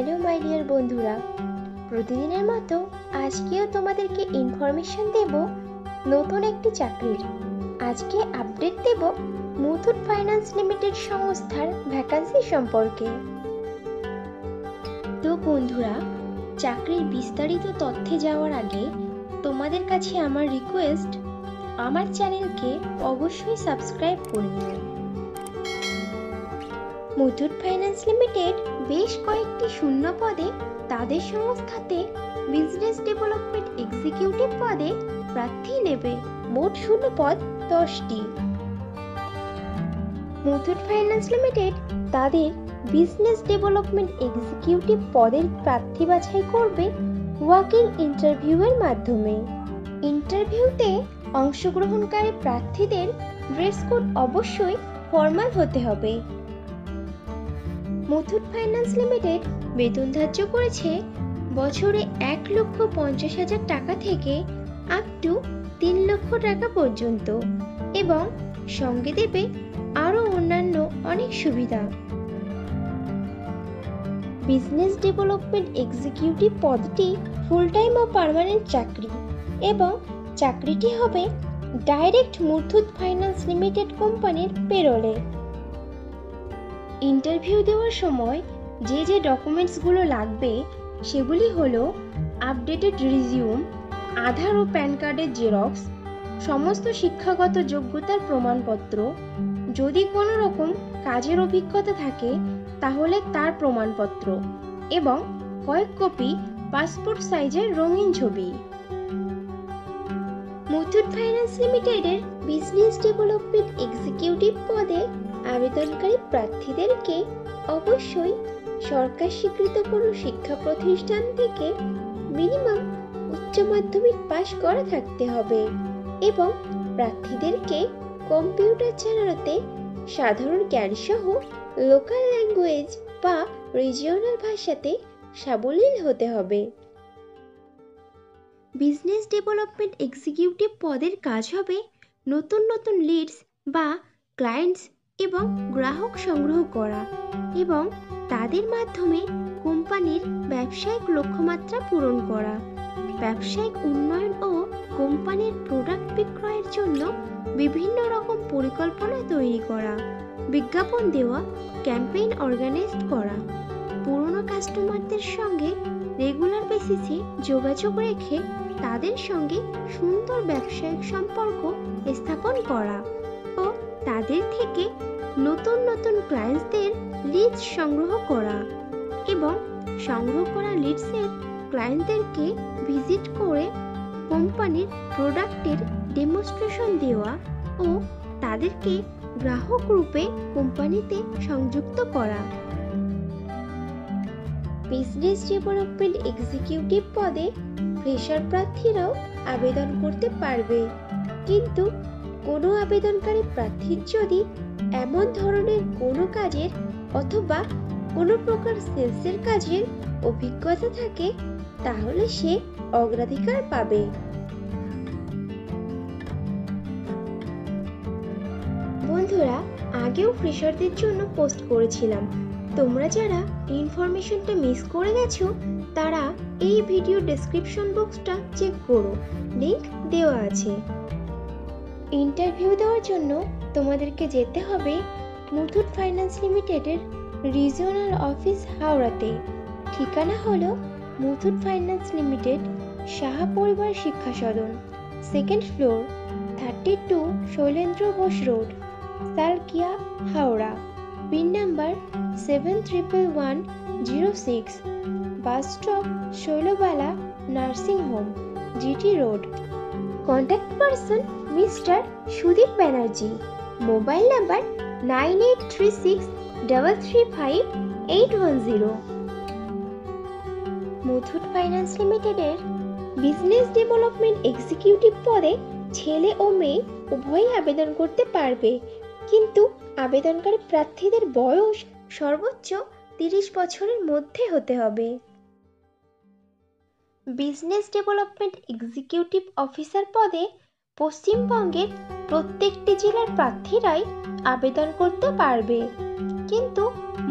Hello my dear বন্ধুরা, প্রতিদিনের মতো আজকেও তোমাদেরকে ইনফরমেশন দেব নতুন একটি চাকরির। আজকে আপডেট দেব মুথুট ফাইন্যান্স লিমিটেড সংস্থার ভ্যাকান্সি সম্পর্কে। তো বন্ধুরা, চাকরির বিস্তারিত তথ্যে যাওয়ার আগে তোমাদের কাছে আমার রিকোয়েস্ট, আমার চ্যানেলকে অবশ্যই সাবস্ক্রাইব করে নিও। মুথুট ফাইন্যান্স লিমিটেড বেশ কয়েকটি শূন্য পদে তাদের সংস্থাতে বিজনেস ডেভেলপমেন্ট এক্সিকিউটিভ পদে প্রার্থী নেবে। মোট শূন্য পদ 10টি। মুথুট ফাইন্যান্স লিমিটেড তাদের বিজনেস ডেভেলপমেন্ট এক্সিকিউটিভ পদের প্রার্থী বাছাই করবে ওয়াকিং ইন্টারভিউয়ের মাধ্যমে। ইন্টারভিউতে অংশগ্রহণকারী প্রার্থীদের ড্রেস কোড অবশ্যই ফর্মাল হতে হবে। মুথুট ফাইন্যান্স লিমিটেড বেতন ধার্য করেছে বছরে 1,50,000 টাকা থেকে আপ টু 3 লক্ষ টাকা পর্যন্ত এবং সঙ্গে দেবে আরও অন্যান্য অনেক সুবিধা। বিজনেস ডেভেলপমেন্ট এক্সিকিউটিভ পদটি ফুল টাইম ও পার্মানেন্ট চাকরি এবং চাকরিটি হবে ডাইরেক্ট মুথুট ফাইন্যান্স লিমিটেড কোম্পানির পেরোলে। ইন্টারভিউ দেওয়ার সময় যে ডকুমেন্টসগুলো লাগবে সেগুলি হলো আপডেটেড রিজিউম, আধার ও প্যান কার্ডের জেরক্স, সমস্ত শিক্ষাগত যোগ্যতার প্রমাণপত্র, যদি কোনো রকম কাজের অভিজ্ঞতা থাকে তাহলে তার প্রমাণপত্র এবং কয়েক কপি পাসপোর্ট সাইজের রঙিন ছবি। মুথুট ফাইন্যান্স লিমিটেডের বিজনেস ডেভেলপমেন্ট এক্সিকিউটিভ পদে আবেদনকারী প্রার্থীদেরকে অবশ্যই সরকার স্বীকৃত কোনো শিক্ষা প্রতিষ্ঠান থেকে মিনিমাম উচ্চ মাধ্যমিক পাশ করা থাকতে হবে এবং প্রার্থীদেরকে কম্পিউটার চালানোতে সাধারণ জ্ঞান সহ লোকাল ল্যাঙ্গুয়েজ বা রিজিওনাল ভাষাতে সাবলীল হতে হবে। বিজনেস ডেভেলপমেন্ট এক্সিকিউটিভ পদের কাজ হবে নতুন নতুন লিডস বা ক্লায়েন্টস এবং গ্রাহক সংগ্রহ করা এবং তাদের মাধ্যমে কোম্পানির ব্যবসায়িক লক্ষ্যমাত্রা পূরণ করা, ব্যবসায়িক উন্নয়ন ও কোম্পানির প্রোডাক্ট বিক্রয়ের জন্য বিভিন্ন রকম পরিকল্পনা তৈরি করা, বিজ্ঞাপন দেওয়া, ক্যাম্পেইন অর্গানাইজ করা, পুরনো কাস্টমারদের সঙ্গে রেগুলার বেসিসে যোগাযোগ রেখে তাদের সঙ্গে সুন্দর ব্যবসায়িক সম্পর্ক স্থাপন করা ও তাদের থেকে নতুন নতুন ক্লায়েন্টসদের লিডস সংগ্রহ করা এবং সংগ্রহ করা লিডসের ক্লায়েন্টদেরকে ভিজিট করে কোম্পানির প্রোডাক্টের ডেমনস্ট্রেশন দেওয়া ও তাদেরকে গ্রাহক রূপে কোম্পানিতে সংযুক্ত করা। বিজনেস ডেভেলপমেন্ট এক্সিকিউটিভ পদে ফ্রেশার প্রার্থীরাও আবেদন করতে পারবে, কিন্তু কোনো আবেদনকারী প্রার্থীর যদি এমন ধরনের কোনো কাজের অথবা কোনো প্রকার সেলসের কাজের অভিজ্ঞতা থাকে তাহলে সে অগ্রাধিকার পাবে। বন্ধুরা, আগেও ফ্রেশারদের জন্য পোস্ট করেছিলাম, তোমরা যারা ইনফরমেশনটা মিস করে গেছো তারা এই ভিডিও ডেসক্রিপশন বক্সটা চেক করো, লিংক দেওয়া আছে। ইন্টারভিউ দেওয়ার জন্য তোমাদেরকে যেতে হবে মুথুট ফাইন্যান্স লিমিটেডের রিজিওনাল অফিস হাওড়াতে। ঠিকানা হলো Muthoot finance limited, Saha Paribar Shiksha Sadan, second floor, 32 Shailendra Bose road, Salkia, Howrah. Pin number 711106, bus stop Shailabala nursing home, GT road. Contact person mister Sudip Banerjee. Mobile number 9836335810। Muthoot finance লিমিটেডের বিজনেস ডেভেলপমেন্ট এক্সিকিউটিভ পদে ছেলে ও মেয়ে উভয়ই আবেদন করতে পারবে, কিন্তু আবেদনকারী প্রার্থীদের বয়স সর্বোচ্চ 30 বছরের মধ্যে হতে হবে। বিজনেস ডেভেলপমেন্ট এক্সিকিউটিভ অফিসার পদে পশ্চিমবঙ্গের প্রত্যেকটি জেলার প্রার্থীরাই আবেদন করতে পারবে। কিন্তু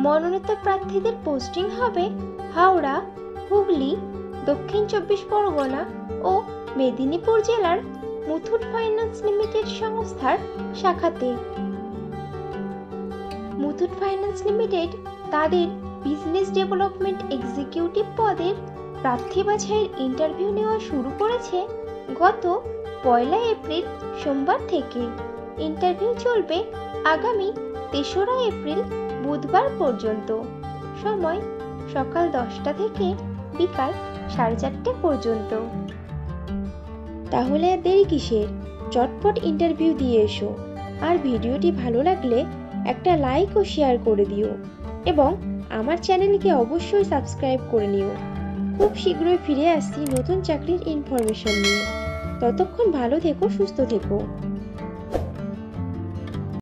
মনোনীত প্রার্থীদের পোস্টিং হবে হাওড়া, হুগলি, দক্ষিণ 24 পরগনা ও মেদিনীপুর জেলার মুথুট ফাইন্যান্স লিমিটেড সংস্থার শাখাতে। মুথুট ফাইন্যান্স লিমিটেড তাদের বিজনেস ডেভেলপমেন্ট এক্সিকিউটিভ পদের প্রার্থী বাছাইয়ের ইন্টারভিউ নেওয়া শুরু করেছে গত 1 এপ্রিল সোমবার থেকে। ইন্টারভিউ চলবে আগামী 3রা এপ্রিল বুধবার পর্যন্ত। সময় সকাল 10টা থেকে বিকাল 4:30 পর্যন্ত। তাহলে আর দেরি কিসের? চটপট ইন্টারভিউ দিয়ে এসো। আর ভিডিওটি ভালো লাগলে একটা লাইক ও শেয়ার করে দিও এবং আমার চ্যানেলকে অবশ্যই সাবস্ক্রাইব করে নিও। খুব শীঘ্রই ফিরে আসছি নতুন চাকরির ইনফরমেশন নিয়ে। ততক্ষণ ভালো থেকো, সুস্থ থেকো।